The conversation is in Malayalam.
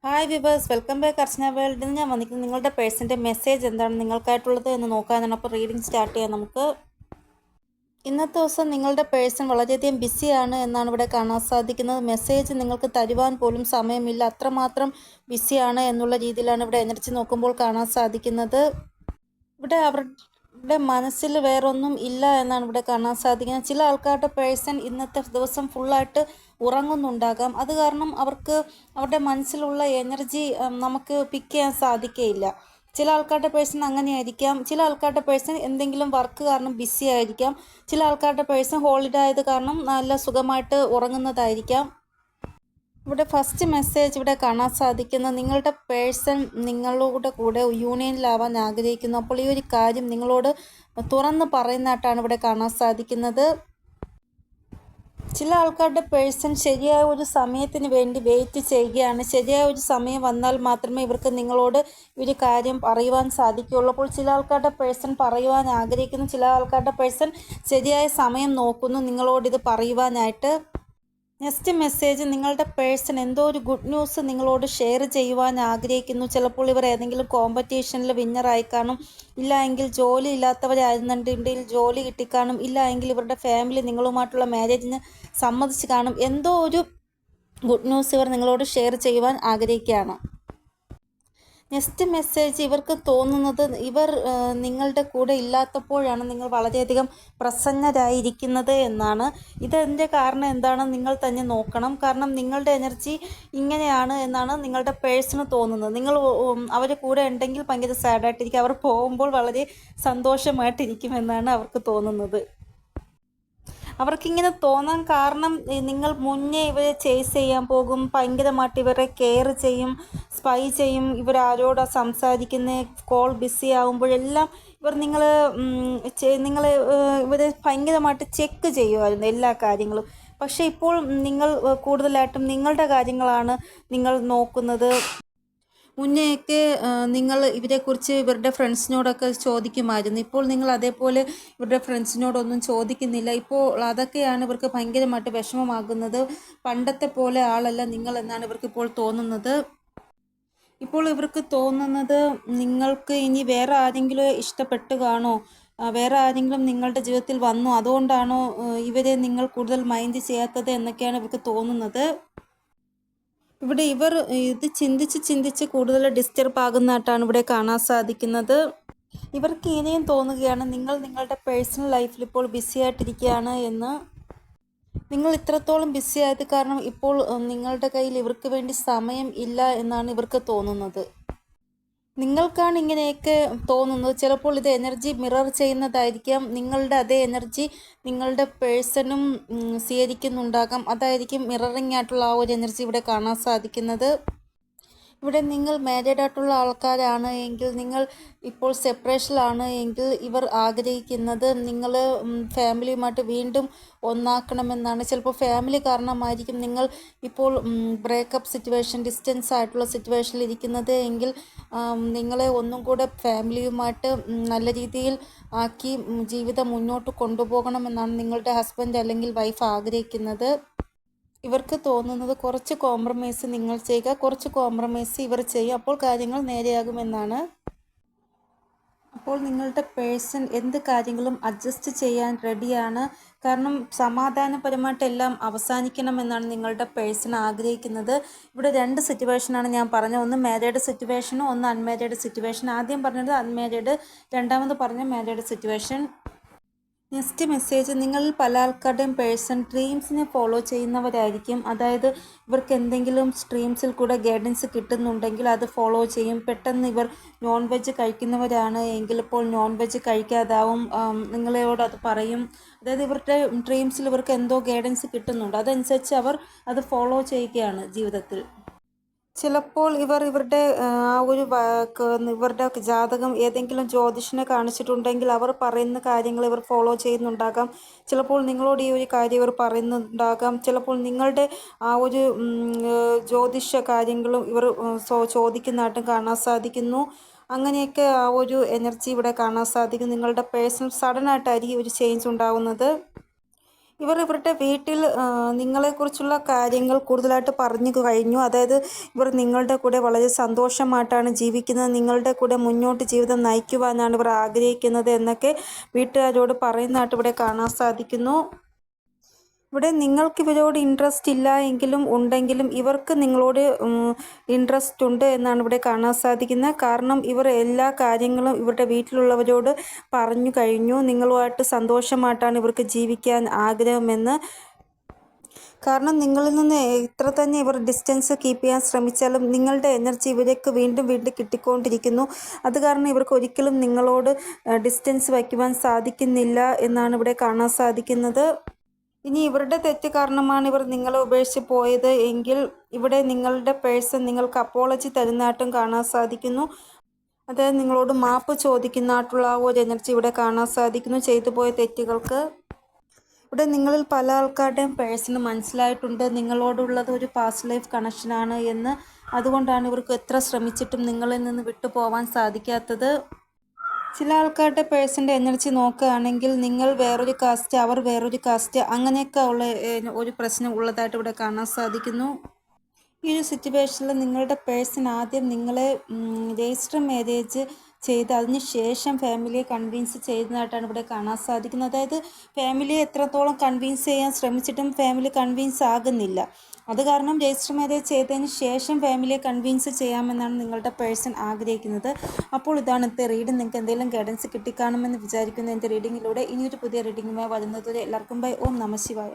ഹായ് വിവേഴ്സ്, വെൽക്കം ബാക്ക് അർച്ചന വേൾഡിൽ നിന്ന് ഞാൻ വന്നിരിക്കുന്നത് നിങ്ങളുടെ പേഴ്സൻ്റെ മെസ്സേജ് എന്താണ് നിങ്ങൾക്കായിട്ടുള്ളത് എന്ന് നോക്കാനാണ്. അപ്പോൾ റീഡിംഗ് സ്റ്റാർട്ട് ചെയ്യാം നമുക്ക്. ഇന്നത്തെ ദിവസം നിങ്ങളുടെ പേഴ്സൺ വളരെയധികം ബിസിയാണ് എന്നാണ് ഇവിടെ കാണാൻ സാധിക്കുന്നത്. മെസ്സേജ് നിങ്ങൾക്ക് തരുവാൻ പോലും സമയമില്ല, അത്രമാത്രം ബിസിയാണ് എന്നുള്ള രീതിയിലാണ് ഇവിടെ എനർജി നോക്കുമ്പോൾ കാണാൻ സാധിക്കുന്നത്. ഇവിടെ അവരുടെ മനസ്സിൽ വേറൊന്നും ഇല്ല എന്നാണ് ഇവിടെ കാണാൻ സാധിക്കുന്നത്. ചില ആൾക്കാരുടെ പേഴ്സൺ ഇന്നത്തെ ദിവസം ഫുള്ളായിട്ട് ഉറങ്ങുന്നുണ്ടാകാം. അത് കാരണം അവർക്ക് അവരുടെ മനസ്സിലുള്ള എനർജി നമുക്ക് പിക്ക് ചെയ്യാൻ സാധിക്കുകയില്ല. ചില ആൾക്കാരുടെ പേഴ്സൺ അങ്ങനെയായിരിക്കാം. ചില ആൾക്കാരുടെ പേഴ്സൺ എന്തെങ്കിലും വർക്ക് കാരണം ബിസി ആയിരിക്കാം. ചില ആൾക്കാരുടെ പേഴ്സൺ ഹോളിഡേ ആയത് കാരണം നല്ല സുഖമായിട്ട് ഉറങ്ങുന്നതായിരിക്കാം. ഇവിടെ ഫസ്റ്റ് മെസ്സേജ് ഇവിടെ കാണാൻ സാധിക്കുന്ന നിങ്ങളുടെ പേഴ്സൺ നിങ്ങളുടെ കൂടെ യൂണിയനിലാവാൻ ആഗ്രഹിക്കുന്നു. അപ്പോൾ ഈ ഒരു കാര്യം നിങ്ങളോട് തുറന്ന് പറയുന്നതായിട്ടാണ് ഇവിടെ കാണാൻ സാധിക്കുന്നത്. ചില ആൾക്കാരുടെ പേഴ്സൺ ശരിയായ ഒരു സമയത്തിന് വേണ്ടി വെയിറ്റ് ചെയ്യുകയാണ്. ശരിയായ ഒരു സമയം വന്നാൽ മാത്രമേ ഇവർക്ക് നിങ്ങളോട് ഒരു കാര്യം പറയുവാൻ സാധിക്കുകയുള്ളൂ. അപ്പോൾ ചില ആൾക്കാരുടെ പേഴ്സൺ പറയുവാൻ ആഗ്രഹിക്കുന്നു. ചില ആൾക്കാരുടെ പേഴ്സൺ ശരിയായ സമയം നോക്കുന്നു നിങ്ങളോട് ഇത് പറയുവാനായിട്ട്. നെക്സ്റ്റ് മെസ്സേജ് നിങ്ങളുടെ പേഴ്സൺ എന്തോ ഒരു ഗുഡ് ന്യൂസ് നിങ്ങളോട് ഷെയർ ചെയ്യുവാൻ ആഗ്രഹിക്കുന്നു. ചിലപ്പോൾ ഇവർ ഏതെങ്കിലും കോമ്പറ്റീഷനിൽ വിന്നറായി കാണും, ഇല്ല എങ്കിൽ ജോലി ഇല്ലാത്തവരായിരുന്നുണ്ടെങ്കിൽ ജോലി കിട്ടിക്കാണും, ഇല്ല എങ്കിൽ ഇവരുടെ ഫാമിലി നിങ്ങളുമായിട്ടുള്ള മാരേജിന് സമ്മതിച്ച് കാണും. എന്തോ ഒരു ഗുഡ് ന്യൂസ് ഇവർ നിങ്ങളോട് ഷെയർ ചെയ്യുവാൻ ആഗ്രഹിക്കുകയാണ്. നെക്സ്റ്റ് മെസ്സേജ് ഇവർക്ക് തോന്നുന്നത് ഇവർ നിങ്ങളുടെ കൂടെ ഇല്ലാത്തപ്പോഴാണ് നിങ്ങൾ വളരെയധികം പ്രസന്നരായിരിക്കുന്നത് എന്നാണ്. ഇതിൻ്റെ കാരണം എന്താണ് നിങ്ങൾ തന്നെ നോക്കണം. കാരണം നിങ്ങളുടെ എനർജി ഇങ്ങനെയാണ് എന്നാണ് നിങ്ങളുടെ പേഴ്സണ് തോന്നുന്നത്. നിങ്ങൾ അവർ കൂടെ ഉണ്ടെങ്കിൽ ഭയങ്കര സാഡായിട്ടിരിക്കും, അവർ പോകുമ്പോൾ വളരെ സന്തോഷമായിട്ടിരിക്കുമെന്നാണ് അവർക്ക് തോന്നുന്നത്. അവർക്കിങ്ങനെ തോന്നാൻ കാരണം നിങ്ങൾ മുന്നേ ഇവരെ ചേസ് ചെയ്യാൻ പോകും, ഭയങ്കരമായിട്ട് ഇവരെ കെയർ ചെയ്യും, സ്പൈ ചെയ്യും. ഇവരാരോടാണ് സംസാരിക്കുന്നത്, കോൾ ബിസി ആകുമ്പോഴെല്ലാം ഇവർ നിങ്ങളെ ഇവരെ ഭയങ്കരമായിട്ട് ചെക്ക് ചെയ്യുമായിരുന്നു എല്ലാ കാര്യങ്ങളും. പക്ഷേ ഇപ്പോൾ നിങ്ങൾ കൂടുതലായിട്ടും നിങ്ങളുടെ കാര്യങ്ങളാണ് നിങ്ങൾ നോക്കുന്നത്. മുന്നെയൊക്കെ നിങ്ങൾ ഇവരെക്കുറിച്ച് ഇവരുടെ ഫ്രണ്ട്സിനോടൊക്കെ ചോദിക്കുമായിരുന്നു. ഇപ്പോൾ നിങ്ങൾ അതേപോലെ ഇവരുടെ ഫ്രണ്ട്സിനോടൊന്നും ചോദിക്കുന്നില്ല. ഇപ്പോൾ അതൊക്കെയാണ് ഇവർക്ക് ഭയങ്കരമായിട്ട് വിഷമമാകുന്നത്. പണ്ടത്തെ പോലെ ആളല്ല നിങ്ങൾ എന്നാണ് ഇവർക്കിപ്പോൾ തോന്നുന്നത്. ഇപ്പോൾ ഇവർക്ക് തോന്നുന്നത് നിങ്ങൾക്ക് ഇനി വേറെ ആരെങ്കിലും ഇഷ്ടപ്പെട്ട് കാണോ, വേറെ ആരെങ്കിലും നിങ്ങളുടെ ജീവിതത്തിൽ വന്നോ, അതുകൊണ്ടാണോ ഇവരെ നിങ്ങൾ കൂടുതൽ മൈൻഡ് ചെയ്യാത്തത് എന്നൊക്കെയാണ് ഇവർക്ക് തോന്നുന്നത്. ഇവിടെ ഇവർ ഇത് ചിന്തിച്ച് കൂടുതൽ ഡിസ്റ്റർബ് ആകുന്നതായിട്ടാണ് ഇവിടെ കാണാൻ സാധിക്കുന്നത്. ഇവർക്ക് ഇനിയും തോന്നുകയാണ് നിങ്ങൾ നിങ്ങളുടെ പേഴ്സണൽ ലൈഫിൽ ഇപ്പോൾ ബിസി ആയിട്ടിരിക്കുകയാണ് എന്ന്. നിങ്ങൾ ഇത്രത്തോളം ബിസി ആയത് കാരണം ഇപ്പോൾ നിങ്ങളുടെ കയ്യിൽ ഇവർക്ക് വേണ്ടി സമയം ഇല്ല എന്നാണ് ഇവർക്ക് തോന്നുന്നത്. നിങ്ങൾക്കാണ് ഇങ്ങനെയൊക്കെ തോന്നുന്നത്. ചിലപ്പോൾ ഇത് എനർജി മിറർ ചെയ്യുന്നതായിരിക്കാം. നിങ്ങളുടെ അതേ എനർജി നിങ്ങളുടെ പേഴ്സണും സ്വീകരിക്കുന്നുണ്ടാകാം. അതായിരിക്കും മിററിംഗ് ആയിട്ടുള്ള ആ ഒരു എനർജി ഇവിടെ കാണാൻ സാധിക്കുന്നത്. ഇവിടെ നിങ്ങൾ മാരീഡ് ആയിട്ടുള്ള ആൾക്കാരാണ് എങ്കിൽ, നിങ്ങൾ ഇപ്പോൾ സെപ്പറേഷനിലാണ് എങ്കിൽ ഇവർ ആഗ്രഹിക്കുന്നത് നിങ്ങൾ ഫാമിലിയുമായിട്ട് വീണ്ടും ഒന്നാക്കണമെന്നാണ്. ചിലപ്പോൾ ഫാമിലി കാരണമായിരിക്കും നിങ്ങൾ ഇപ്പോൾ ബ്രേക്കപ്പ് സിറ്റുവേഷൻ, ഡിസ്റ്റൻസ് ആയിട്ടുള്ള സിറ്റുവേഷനിൽ ഇരിക്കുന്നത് എങ്കിൽ നിങ്ങളെ ഒന്നും കൂടെ ഫാമിലിയുമായിട്ട് നല്ല രീതിയിൽ ആക്കി ജീവിതം മുന്നോട്ട് കൊണ്ടുപോകണമെന്നാണ് നിങ്ങളുടെ ഹസ്ബൻഡ് അല്ലെങ്കിൽ വൈഫ് ആഗ്രഹിക്കുന്നത്. ഇവർക്ക് തോന്നുന്നത് കുറച്ച് കോംപ്രമൈസ് നിങ്ങൾ ചെയ്യുക, കുറച്ച് കോംപ്രമൈസ് ഇവർ ചെയ്യും, അപ്പോൾ കാര്യങ്ങൾ നേരെയാകുമെന്നാണ്. അപ്പോൾ നിങ്ങളുടെ പേഴ്സൺ എന്ത് കാര്യങ്ങളും അഡ്ജസ്റ്റ് ചെയ്യാൻ റെഡിയാണ്. കാരണം സമാധാനപരമായിട്ടെല്ലാം അവസാനിക്കണമെന്നാണ് നിങ്ങളുടെ പേഴ്സൺ ആഗ്രഹിക്കുന്നത്. ഇവിടെ രണ്ട് സിറ്റുവേഷനാണ് ഞാൻ പറഞ്ഞത്, ഒന്ന് മാരീഡ് സിറ്റുവേഷനും ഒന്ന് അൺമാരീഡ് സിറ്റുവേഷൻ. ആദ്യം പറഞ്ഞത് അൺമാരീഡ്, രണ്ടാമത് പറഞ്ഞ മാരീഡ് സിറ്റുവേഷൻ. നെക്സ്റ്റ് മെസ്സേജ് നിങ്ങളിൽ പല ആൾക്കാരുടെയും പേഴ്സൺ ഡ്രീംസിനെ ഫോളോ ചെയ്യുന്നവരായിരിക്കും. അതായത് ഇവർക്ക് എന്തെങ്കിലും സ്ട്രീംസിൽ കൂടെ ഗൈഡൻസ് കിട്ടുന്നുണ്ടെങ്കിൽ അത് ഫോളോ ചെയ്യും. പെട്ടെന്ന് ഇവർ നോൺ വെജ് കഴിക്കുന്നവരാണ് എങ്കിൽ ഇപ്പോൾ നോൺ വെജ് കഴിക്കാതാവും, നിങ്ങളോട് അത് പറയും. അതായത് ഇവരുടെ ഡ്രീംസിൽ ഇവർക്ക് എന്തോ ഗൈഡൻസ് കിട്ടുന്നുണ്ട്, അതനുസരിച്ച് അവർ അത് ഫോളോ ചെയ്യുകയാണ് ജീവിതത്തിൽ. ചിലപ്പോൾ ഇവരുടെ ഇവരുടെ ജാതകം ഏതെങ്കിലും ജ്യോതിഷനെ കാണിച്ചിട്ടുണ്ടെങ്കിൽ അവർ പറയുന്ന കാര്യങ്ങൾ ഇവർ ഫോളോ ചെയ്യുന്നുണ്ടാകാം. ചിലപ്പോൾ നിങ്ങളോട് ഈ ഒരു കാര്യം ഇവർ പറയുന്നുണ്ടാകാം. ചിലപ്പോൾ നിങ്ങളുടെ ആ ഒരു ജ്യോതിഷ കാര്യങ്ങളും ഇവർ ചോദിക്കുന്നതായിട്ടും കാണാൻ സാധിക്കുന്നു. അങ്ങനെയൊക്കെ ആ ഒരു എനർജി ഇവിടെ കാണാൻ സാധിക്കും. നിങ്ങളുടെ പേഴ്സണൽ സഡനായിട്ടായിരിക്കും ഒരു ചേഞ്ച് ഉണ്ടാകുന്നത്. ഇവർ ഇവരുടെ വീട്ടിൽ നിങ്ങളെക്കുറിച്ചുള്ള കാര്യങ്ങൾ കൂടുതലായിട്ട് പറഞ്ഞു കഴിഞ്ഞു. അതായത് ഇവർ നിങ്ങളുടെ കൂടെ വളരെ സന്തോഷമായിട്ടാണ് ജീവിക്കുന്നത്, നിങ്ങളുടെ കൂടെ മുന്നോട്ട് ജീവിതം നയിക്കുവാനാണ് ഇവർ ആഗ്രഹിക്കുന്നത് എന്നൊക്കെ വീട്ടുകാരോട് പറയുന്നതായിട്ട് ഇവിടെ കാണാൻ സാധിക്കുന്നു. ഇവിടെ നിങ്ങൾക്ക് ഇവരോട് ഇൻട്രസ്റ്റ് ഇല്ല എങ്കിലും ഉണ്ടെങ്കിലും ഇവർക്ക് നിങ്ങളോട് ഇൻട്രസ്റ്റ് ഉണ്ട് എന്നാണ് ഇവിടെ കാണാൻ സാധിക്കുന്നത്. കാരണം ഇവർ എല്ലാ കാര്യങ്ങളും ഇവരുടെ വീട്ടിലുള്ളവരോട് പറഞ്ഞു കഴിഞ്ഞു. നിങ്ങളുമായിട്ട് സന്തോഷമായിട്ടാണ് ഇവർക്ക് ജീവിക്കാൻ ആഗ്രഹമെന്ന്. കാരണം നിങ്ങളിൽ നിന്ന് എത്ര തന്നെ ഇവർ ഡിസ്റ്റൻസ് കീപ്പ് ചെയ്യാൻ ശ്രമിച്ചാലും നിങ്ങളുടെ എനർജി ഇവർക്ക് വീണ്ടും വീണ്ടും കിട്ടിക്കൊണ്ടിരിക്കുന്നു. അത് കാരണം ഇവർക്ക് ഒരിക്കലും നിങ്ങളോട് ഡിസ്റ്റൻസ് വയ്ക്കുവാൻ സാധിക്കുന്നില്ല എന്നാണ് ഇവിടെ കാണാൻ സാധിക്കുന്നത്. ഇനി ഇവരുടെ തെറ്റ് കാരണമാണ് ഇവർ നിങ്ങളെ ഉപേക്ഷിച്ച് പോയത് എങ്കിൽ ഇവിടെ നിങ്ങളുടെ പേഴ്സൺ നിങ്ങൾക്ക് അപ്പോളജി തരുന്നതായിട്ടും കാണാൻ സാധിക്കുന്നു. അതായത് നിങ്ങളോട് മാപ്പ് ചോദിക്കുന്നതായിട്ടുള്ള ആ ഒരു എനർജി ഇവിടെ കാണാൻ സാധിക്കുന്നു ചെയ്തു പോയ തെറ്റുകൾക്ക്. ഇവിടെ നിങ്ങളിൽ പല ആൾക്കാരുടെയും പേഴ്സണ് മനസ്സിലായിട്ടുണ്ട് നിങ്ങളോടുള്ളത് ഒരു പാസ്റ്റ് ലൈഫ് കണക്ഷനാണ് എന്ന്. അതുകൊണ്ടാണ് ഇവർക്ക് എത്ര ശ്രമിച്ചിട്ടും നിങ്ങളിൽ നിന്ന് വിട്ടു പോവാൻ സാധിക്കാത്തത്. ചില ആൾക്കാരുടെ പേഴ്സൻ്റെ എനർജി നോക്കുകയാണെങ്കിൽ നിങ്ങൾ വേറൊരു കാസ്റ്റ്, അവർ വേറൊരു കാസ്റ്റ്, അങ്ങനെയൊക്കെ ഉള്ള ഒരു പ്രശ്നം ഉള്ളതായിട്ട് ഇവിടെ കാണാൻ സാധിക്കുന്നു. ഈ ഒരു സിറ്റുവേഷനിൽ നിങ്ങളുടെ പേഴ്സൺ ആദ്യം നിങ്ങളെ രജിസ്റ്റർ മാരേജ് ചെയ്ത് അതിന് ശേഷം ഫാമിലിയെ കൺവിൻസ് ചെയ്യുന്നതായിട്ടാണ് ഇവിടെ കാണാൻ സാധിക്കുന്നത്. അതായത് ഫാമിലിയെ എത്രത്തോളം കൺവിൻസ് ചെയ്യാൻ ശ്രമിച്ചിട്ടും ഫാമിലി കൺവിൻസ് ആകുന്നില്ല. അത് കാരണം രജിസ്റ്റർ മാരേജ് ചെയ്തതിന് ശേഷം ഫാമിലിയെ കൺവിൻസ് ചെയ്യാമെന്നാണ് നിങ്ങളുടെ പേഴ്സൺ ആഗ്രഹിക്കുന്നത്. അപ്പോൾ ഇതാണ് ഇന്നത്തെ റീഡിംഗ്. നിങ്ങൾക്ക് എന്തെങ്കിലും ഗൈഡൻസ് കിട്ടിക്കാണുമെന്ന് വിചാരിക്കുന്നു എൻ്റെ റീഡിങ്ങിലൂടെ. ഇനിയൊരു പുതിയ റീഡിങ്ങുമായി വരുന്നതുവരെ എല്ലാവർക്കും ബൈ. ഓം നമഃ ശിവായ.